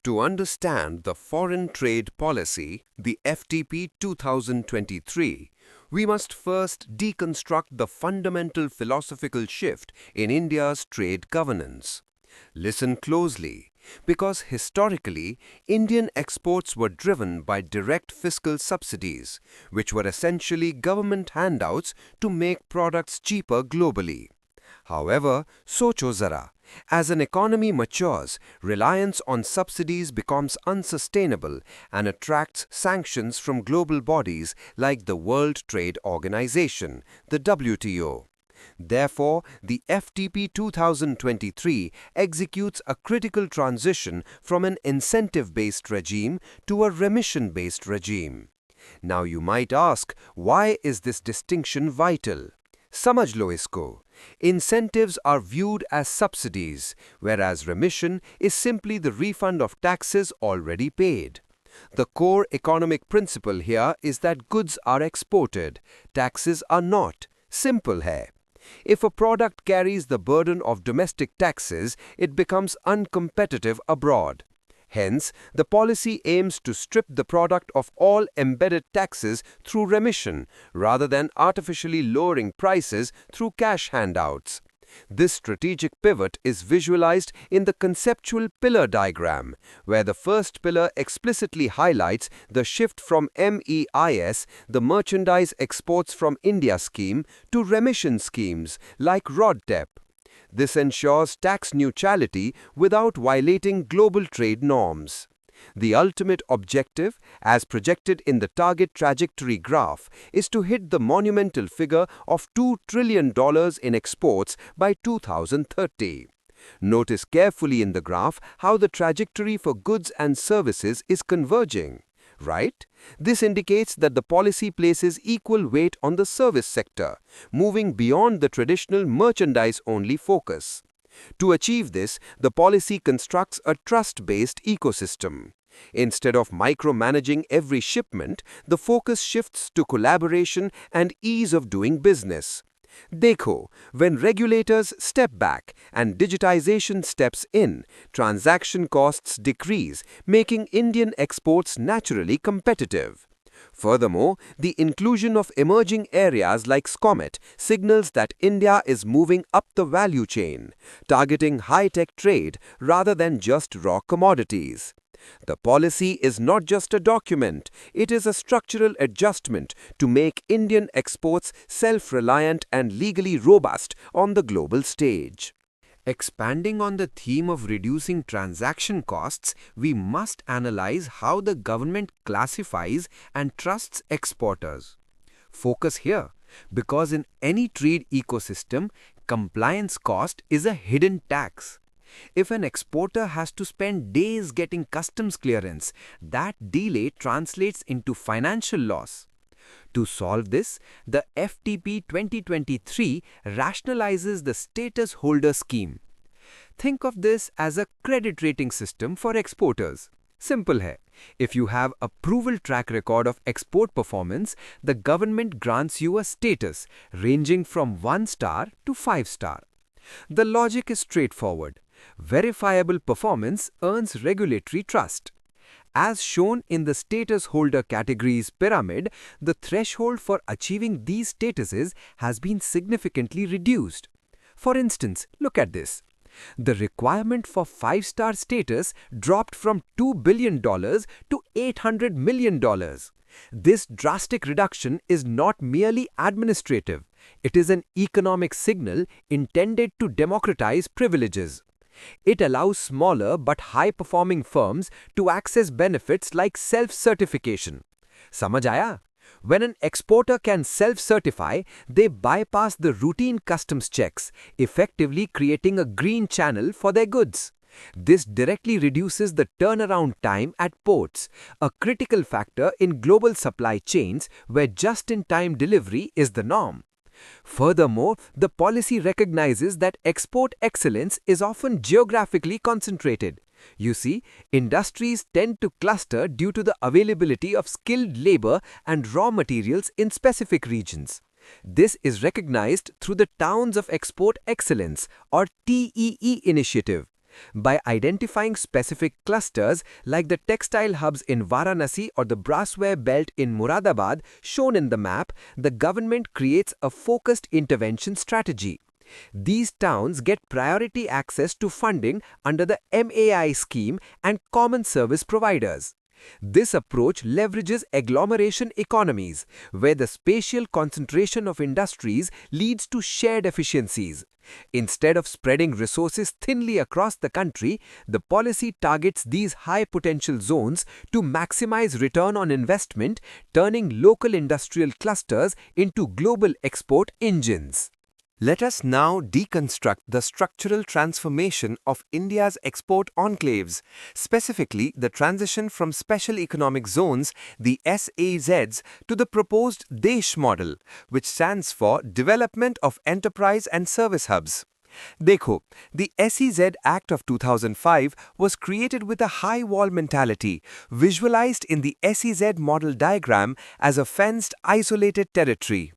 To understand the Foreign Trade Policy, the FTP 2023, we must first deconstruct the fundamental philosophical shift in India's trade governance. Listen closely, because historically, Indian exports were driven by direct fiscal subsidies, which were essentially government handouts to make products cheaper globally. However, socho zara, as an economy matures, reliance on subsidies becomes unsustainable and attracts sanctions from global bodies like the World Trade Organization, the WTO. Therefore, the FTP 2023 executes a critical transition from an incentive-based regime to a remission-based regime. Now you might ask, why is this distinction vital? समझ लो इसको. Incentives are viewed as subsidies, whereas remission is simply the refund of taxes already paid. The core economic principle here is that goods are exported, taxes are not. Simple hai. If a product carries the burden of domestic taxes, it becomes uncompetitive abroad. Hence, the policy aims to strip the product of all embedded taxes through remission, rather than artificially lowering prices through cash handouts. This strategic pivot is visualized in the conceptual pillar diagram, where the first pillar explicitly highlights the shift from MEIS, the Merchandise Exports from India scheme, to remission schemes like RODTEP. This ensures tax neutrality without violating global trade norms. The ultimate objective, as projected in the target trajectory graph, is to hit the monumental figure of $2 trillion in exports by 2030. Notice carefully in the graph how the trajectory for goods and services is converging. Right? This indicates that the policy places equal weight on the service sector, moving beyond the traditional merchandise-only focus. To achieve this, the policy constructs a trust-based ecosystem. Instead of micromanaging every shipment, the focus shifts to collaboration and ease of doing business. Dekho, when regulators step back and digitization steps in, transaction costs decrease, making Indian exports naturally competitive. Furthermore, the inclusion of emerging areas like SCOMET signals that India is moving up the value chain, targeting high-tech trade rather than just raw commodities. The policy is not just a document, it is a structural adjustment to make Indian exports self-reliant and legally robust on the global stage. Expanding on the theme of reducing transaction costs, we must analyze how the government classifies and trusts exporters. Focus here, because in any trade ecosystem, compliance cost is a hidden tax. If an exporter has to spend days getting customs clearance, that delay translates into financial loss. To solve this, the FTP 2023 rationalizes the status holder scheme. Think of this as a credit rating system for exporters. Simple hai. If you have a proven track record of export performance, the government grants you a status ranging from 1 star to 5 star. The logic is straightforward. Verifiable performance earns regulatory trust. As shown in the status holder categories pyramid, the threshold for achieving these statuses has been significantly reduced. For instance, look at this. The requirement for 5-star status dropped from $2 billion to $800 million. This drastic reduction is not merely administrative. It is an economic signal intended to democratize privileges. It allows smaller but high-performing firms to access benefits like self-certification. Samajh aaya? When an exporter can self-certify, they bypass the routine customs checks, effectively creating a green channel for their goods. This directly reduces the turnaround time at ports, a critical factor in global supply chains where just-in-time delivery is the norm. Furthermore, the policy recognizes that export excellence is often geographically concentrated. You see, industries tend to cluster due to the availability of skilled labor and raw materials in specific regions. This is recognized through the Towns of Export Excellence or TEE initiative. By identifying specific clusters like the textile hubs in Varanasi or the brassware belt in Muradabad shown in the map, the government creates a focused intervention strategy. These towns get priority access to funding under the MAI scheme and common service providers. This approach leverages agglomeration economies, where the spatial concentration of industries leads to shared efficiencies. Instead of spreading resources thinly across the country, the policy targets these high-potential zones to maximize return on investment, turning local industrial clusters into global export engines. Let us now deconstruct the structural transformation of India's export enclaves, specifically the transition from Special Economic Zones, the SEZs, to the proposed DESH model, which stands for Development of Enterprise and Service Hubs. Dekho, the SEZ Act of 2005 was created with a high wall mentality, visualized in the SEZ model diagram as a fenced, isolated territory.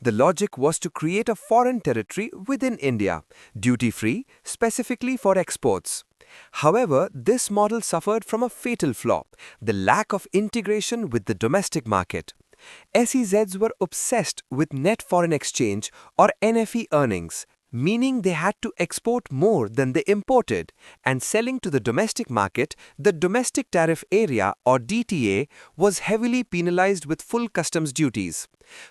The logic was to create a foreign territory within India, duty-free, specifically for exports. However, this model suffered from a fatal flaw: the lack of integration with the domestic market. SEZs were obsessed with net foreign exchange or NFE earnings, meaning they had to export more than they imported, and selling to the domestic market, the domestic tariff area or DTA was heavily penalized with full customs duties.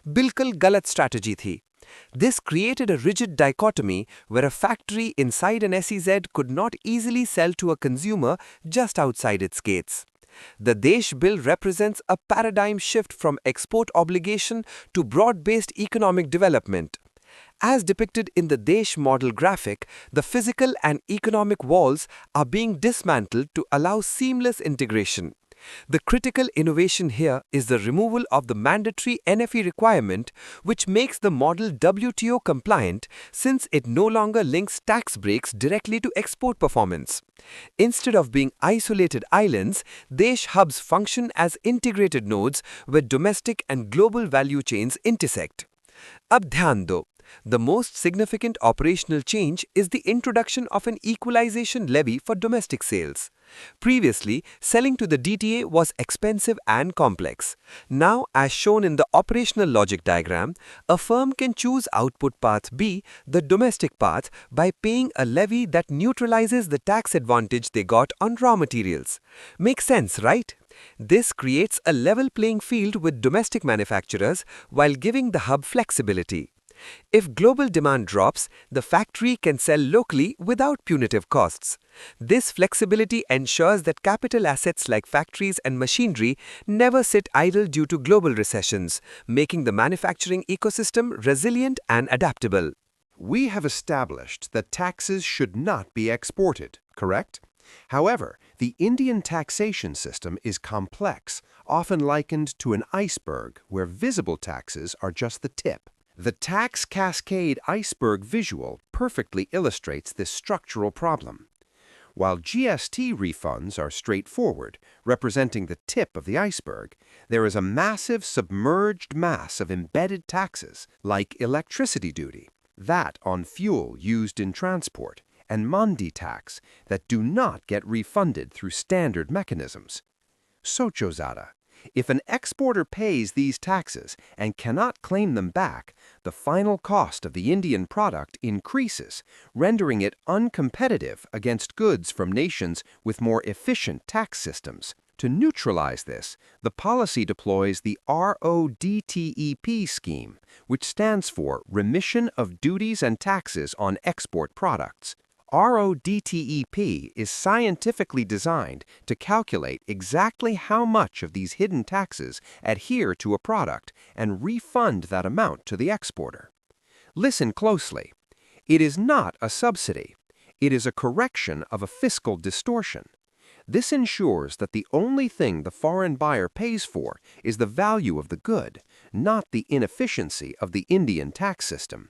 Bilkul galat strategy thi. This created a rigid dichotomy where a factory inside an SEZ could not easily sell to a consumer just outside its gates. The DESH Bill represents a paradigm shift from export obligation to broad-based economic development. As depicted in the DESH model graphic, the physical and economic walls are being dismantled to allow seamless integration. The critical innovation here is the removal of the mandatory NFE requirement, which makes the model WTO compliant since it no longer links tax breaks directly to export performance. Instead of being isolated islands, DESH hubs function as integrated nodes where domestic and global value chains intersect. Ab dhyan do. The most significant operational change is the introduction of an equalization levy for domestic sales. Previously, selling to the DTA was expensive and complex. Now, as shown in the operational logic diagram, a firm can choose output path B, the domestic path, by paying a levy that neutralizes the tax advantage they got on raw materials. Makes sense, right? This creates a level playing field with domestic manufacturers while giving the hub flexibility. If global demand drops, the factory can sell locally without punitive costs. This flexibility ensures that capital assets like factories and machinery never sit idle due to global recessions, making the manufacturing ecosystem resilient and adaptable. We have established that taxes should not be exported, correct? However, the Indian taxation system is complex, often likened to an iceberg where visible taxes are just the tip. The tax cascade iceberg visual perfectly illustrates this structural problem. While GST refunds are straightforward, representing the tip of the iceberg, there is a massive submerged mass of embedded taxes like electricity duty, VAT on fuel used in transport, and Mandi tax that do not get refunded through standard mechanisms. Sochozada. If an exporter pays these taxes and cannot claim them back, the final cost of the Indian product increases, rendering it uncompetitive against goods from nations with more efficient tax systems. To neutralize this, the policy deploys the RODTEP scheme, which stands for Remission of Duties and Taxes on Export Products. RODTEP is scientifically designed to calculate exactly how much of these hidden taxes adhere to a product and refund that amount to the exporter. Listen closely. It is not a subsidy. It is a correction of a fiscal distortion. This ensures that the only thing the foreign buyer pays for is the value of the good, not the inefficiency of the Indian tax system.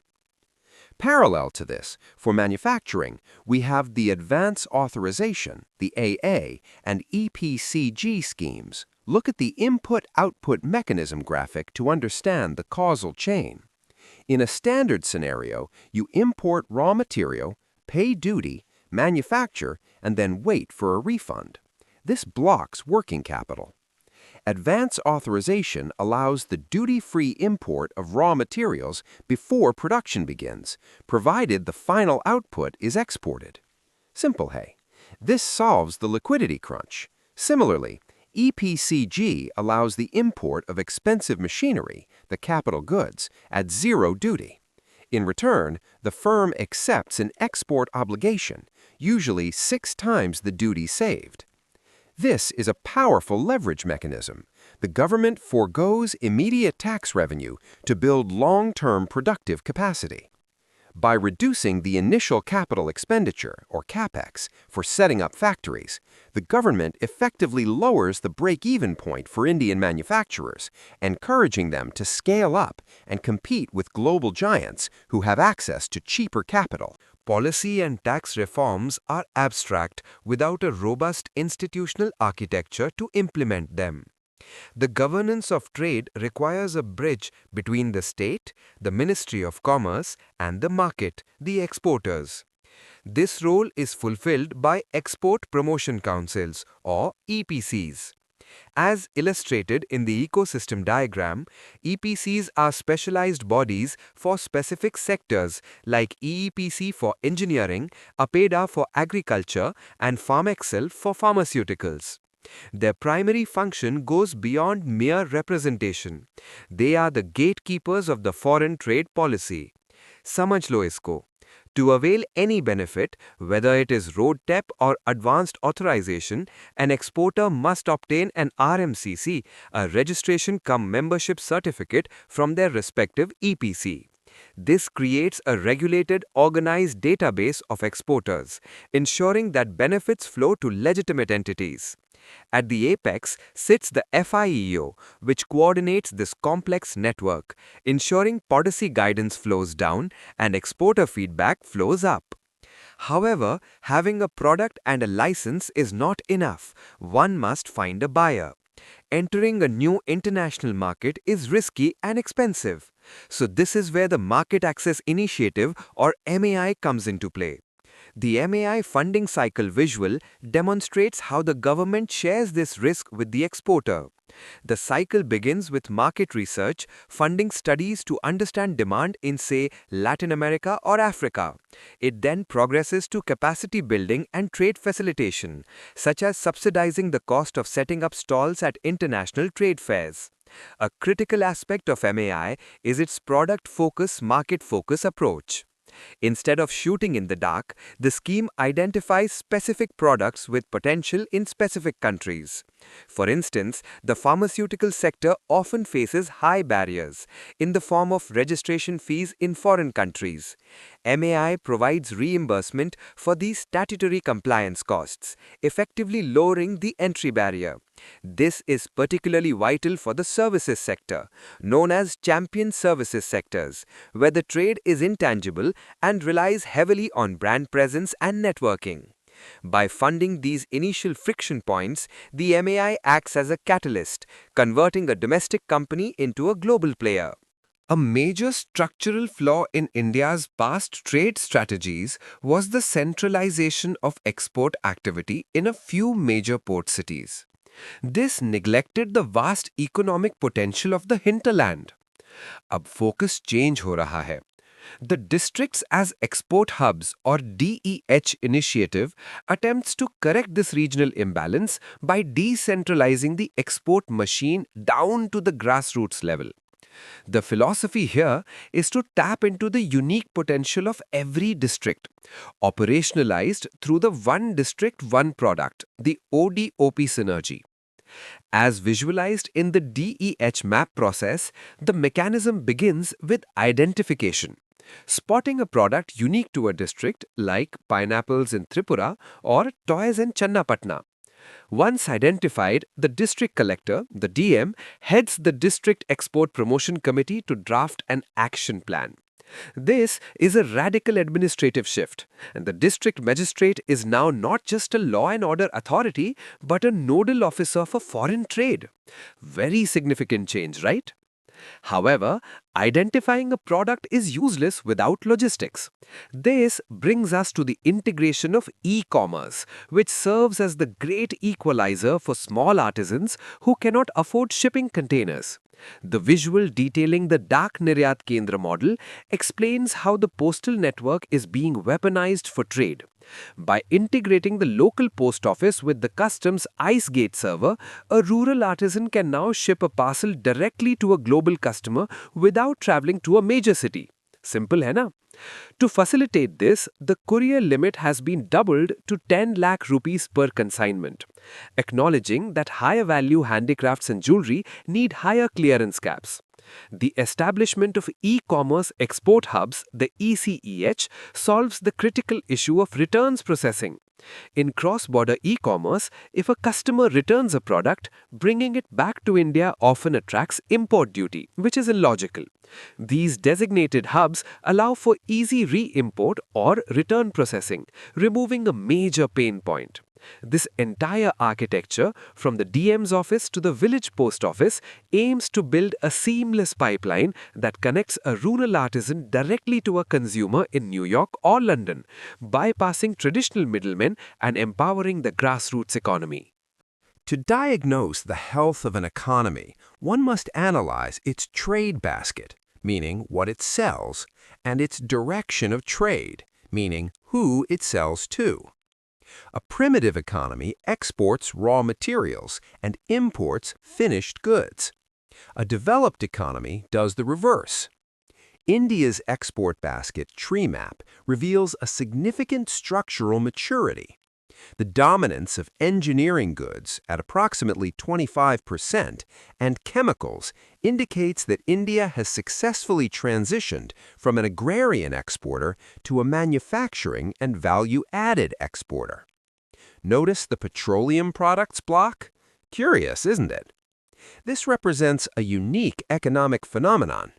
Parallel to this, for manufacturing, we have the Advance Authorization, the AA, and EPCG schemes. Look at the input-output mechanism graphic to understand the causal chain. In a standard scenario, you import raw material, pay duty, manufacture, and then wait for a refund. This blocks working capital. Advance authorization allows the duty-free import of raw materials before production begins, provided the final output is exported. Simple, hey? This solves the liquidity crunch. Similarly, EPCG allows the import of expensive machinery, the capital goods, at zero duty. In return, the firm accepts an export obligation, usually 6 times the duty saved. This is a powerful leverage mechanism. The government forgoes immediate tax revenue to build long-term productive capacity. By reducing the initial capital expenditure, or CapEx, for setting up factories, the government effectively lowers the break-even point for Indian manufacturers, encouraging them to scale up and compete with global giants who have access to cheaper capital. Policy and tax reforms are abstract without a robust institutional architecture to implement them. The governance of trade requires a bridge between the state, the Ministry of Commerce, and the market, the exporters. This role is fulfilled by Export Promotion Councils, or EPCs. As illustrated in the ecosystem diagram, EPCs are specialized bodies for specific sectors like EEPC for engineering, APEDA for agriculture, and PharmExcel for pharmaceuticals. Their primary function goes beyond mere representation. They are the gatekeepers of the foreign trade policy. समझ लो इसको. To avail any benefit, whether it is road tap or advanced authorization, an exporter must obtain an RMCC, a registration-cum-membership certificate from their respective EPC. This creates a regulated, organized database of exporters, ensuring that benefits flow to legitimate entities. At the apex sits the FIEO, which coordinates this complex network, ensuring policy guidance flows down and exporter feedback flows up. However, having a product and a license is not enough. One must find a buyer. Entering a new international market is risky and expensive. So this is where the Market Access Initiative, or MAI, comes into play. The MAI funding cycle visual demonstrates how the government shares this risk with the exporter. The cycle begins with market research, funding studies to understand demand in, say, Latin America or Africa. It then progresses to capacity building and trade facilitation, such as subsidizing the cost of setting up stalls at international trade fairs. A critical aspect of MAI is its product-focus, market-focus approach. Instead of shooting in the dark, the scheme identifies specific products with potential in specific countries. For instance, the pharmaceutical sector often faces high barriers in the form of registration fees in foreign countries. MAI provides reimbursement for these statutory compliance costs, effectively lowering the entry barrier. This is particularly vital for the services sector, known as champion services sectors, where the trade is intangible and relies heavily on brand presence and networking. By funding these initial friction points, the MAI acts as a catalyst, converting a domestic company into a global player. A major structural flaw in India's past trade strategies was the centralization of export activity in a few major port cities. This neglected the vast economic potential of the hinterland. अब focus change हो रहा है. The Districts as Export Hubs, or DEH initiative attempts to correct this regional imbalance by decentralizing the export machine down to the grassroots level. The philosophy here is to tap into the unique potential of every district, operationalized through the One District, One Product, the ODOP synergy. As visualized in the DEH map process, the mechanism begins with identification. Spotting a product unique to a district, like pineapples in Tripura or toys in Channapatna. Once identified, the district collector, the DM, heads the district export promotion committee to draft an action plan. This is a radical administrative shift, and the district magistrate is now not just a law and order authority, but a nodal officer for foreign trade. Very significant change, right? However, identifying a product is useless without logistics. This brings us to the integration of e-commerce, which serves as the great equalizer for small artisans who cannot afford shipping containers. The visual detailing the Dak Niryat Kendra model explains how the postal network is being weaponized for trade. By integrating the local post office with the customs ice gate server, a rural artisan can now ship a parcel directly to a global customer without traveling to a major city. Simple hai na? To facilitate this, the courier limit has been doubled to 10 lakh rupees per consignment, acknowledging that higher value handicrafts and jewelry need higher clearance caps. The establishment of e-commerce export hubs, the ECEH, solves the critical issue of returns processing. In cross-border e-commerce, if a customer returns a product, bringing it back to India often attracts import duty, which is illogical. These designated hubs allow for easy re-import or return processing, removing a major pain point. This entire architecture, from the DM's office to the village post office, aims to build a seamless pipeline that connects a rural artisan directly to a consumer in New York or London, bypassing traditional middlemen and empowering the grassroots economy. To diagnose the health of an economy, one must analyze its trade basket, meaning what it sells, and its direction of trade, meaning who it sells to. A primitive economy exports raw materials and imports finished goods. A developed economy does the reverse. India's export basket tree map reveals a significant structural maturity. The dominance of engineering goods at approximately 25% and chemicals indicates that India has successfully transitioned from an agrarian exporter to a manufacturing and value-added exporter. Notice the petroleum products block? Curious, isn't it? This represents a unique economic phenomenon.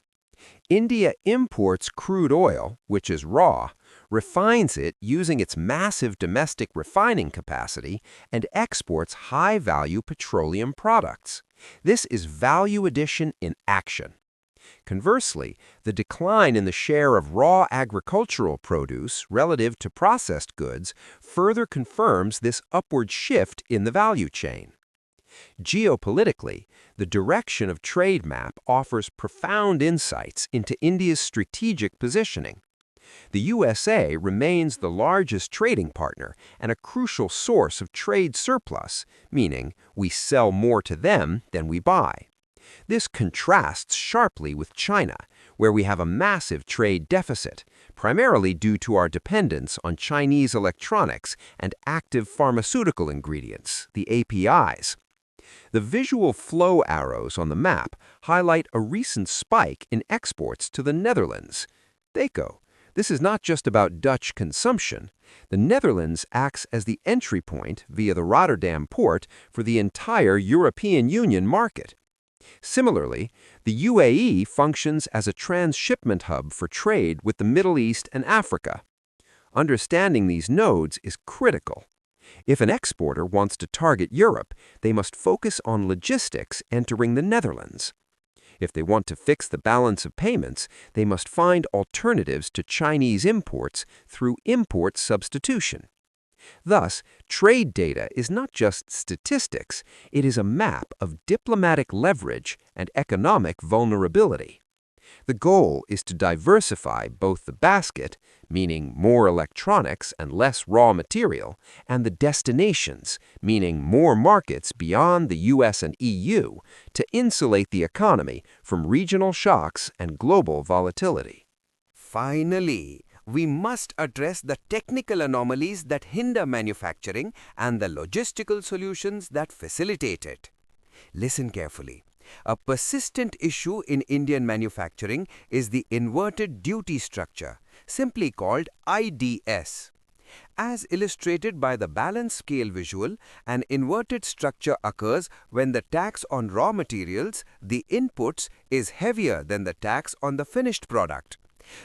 India imports crude oil, which is raw, refines it using its massive domestic refining capacity, and exports high-value petroleum products. This is value addition in action. Conversely, the decline in the share of raw agricultural produce relative to processed goods further confirms this upward shift in the value chain. Geopolitically, the direction of trade map offers profound insights into India's strategic positioning. The USA remains the largest trading partner and a crucial source of trade surplus, meaning we sell more to them than we buy. This contrasts sharply with China, where we have a massive trade deficit, primarily due to our dependence on Chinese electronics and active pharmaceutical ingredients, the APIs. The visual flow arrows on the map highlight a recent spike in exports to the Netherlands. Deco. This is not just about Dutch consumption. The Netherlands acts as the entry point via the Rotterdam port for the entire European Union market. Similarly, the UAE functions as a transshipment hub for trade with the Middle East and Africa. Understanding these nodes is critical. If an exporter wants to target Europe, they must focus on logistics entering the Netherlands. If they want to fix the balance of payments, they must find alternatives to Chinese imports through import substitution. Thus, trade data is not just statistics, it is a map of diplomatic leverage and economic vulnerability. The goal is to diversify both the basket, meaning more electronics and less raw material, and the destinations, meaning more markets beyond the US and EU, to insulate the economy from regional shocks and global volatility. Finally, we must address the technical anomalies that hinder manufacturing and the logistical solutions that facilitate it. Listen carefully. A persistent issue in Indian manufacturing is the inverted duty structure, simply called IDS. As illustrated by the balance scale visual, an inverted structure occurs when the tax on raw materials, the inputs, is heavier than the tax on the finished product.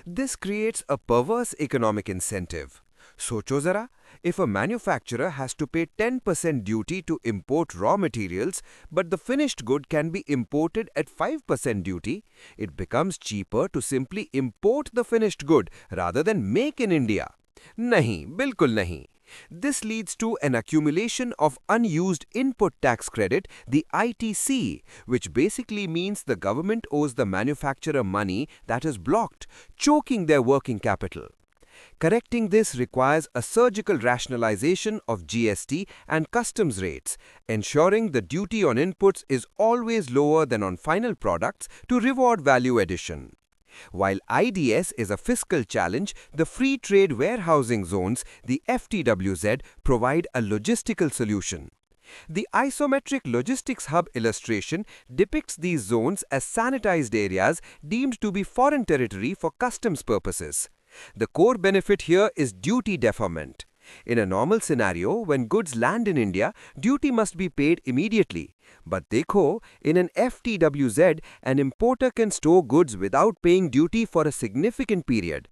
This creates a perverse economic incentive. सोचो जरा, if a manufacturer has to pay 10% duty to import raw materials, but the finished good can be imported at 5% duty, it becomes cheaper to simply import the finished good rather than make in India. नहीं, बिल्कुल नहीं. This leads to an accumulation of unused input tax credit, the ITC, which basically means the government owes the manufacturer money that is blocked, choking their working capital. Correcting this requires a surgical rationalization of GST and customs rates, ensuring the duty on inputs is always lower than on final products to reward value addition. While IDS is a fiscal challenge, the Free Trade Warehousing Zones, the FTWZ, provide a logistical solution. The isometric logistics hub illustration depicts these zones as sanitized areas deemed to be foreign territory for customs purposes. The core benefit here is duty deferment. In a normal scenario, when goods land in India, duty must be paid immediately. But dekho, in an FTWZ, an importer can store goods without paying duty for a significant period.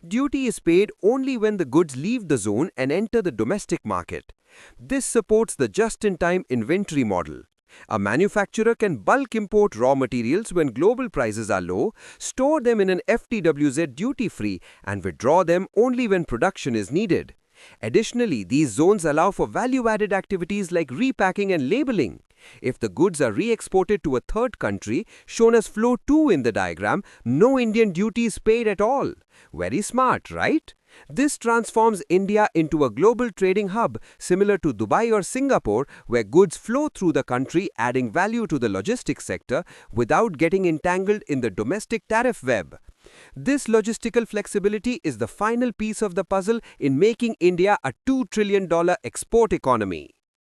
Duty is paid only when the goods leave the zone and enter the domestic market. This supports the just-in-time inventory model. A manufacturer can bulk import raw materials when global prices are low, store them in an FTWZ duty-free, and withdraw them only when production is needed. Additionally, these zones allow for value-added activities like repacking and labeling. If the goods are re-exported to a third country, shown as Flow 2 in the diagram, no Indian duty is paid at all. Very smart, right? This transforms India into a global trading hub similar to Dubai or Singapore, where goods flow through the country, adding value to the logistics sector without getting entangled in the domestic tariff web. This logistical flexibility is the final piece of the puzzle in making India a $2 trillion export economy.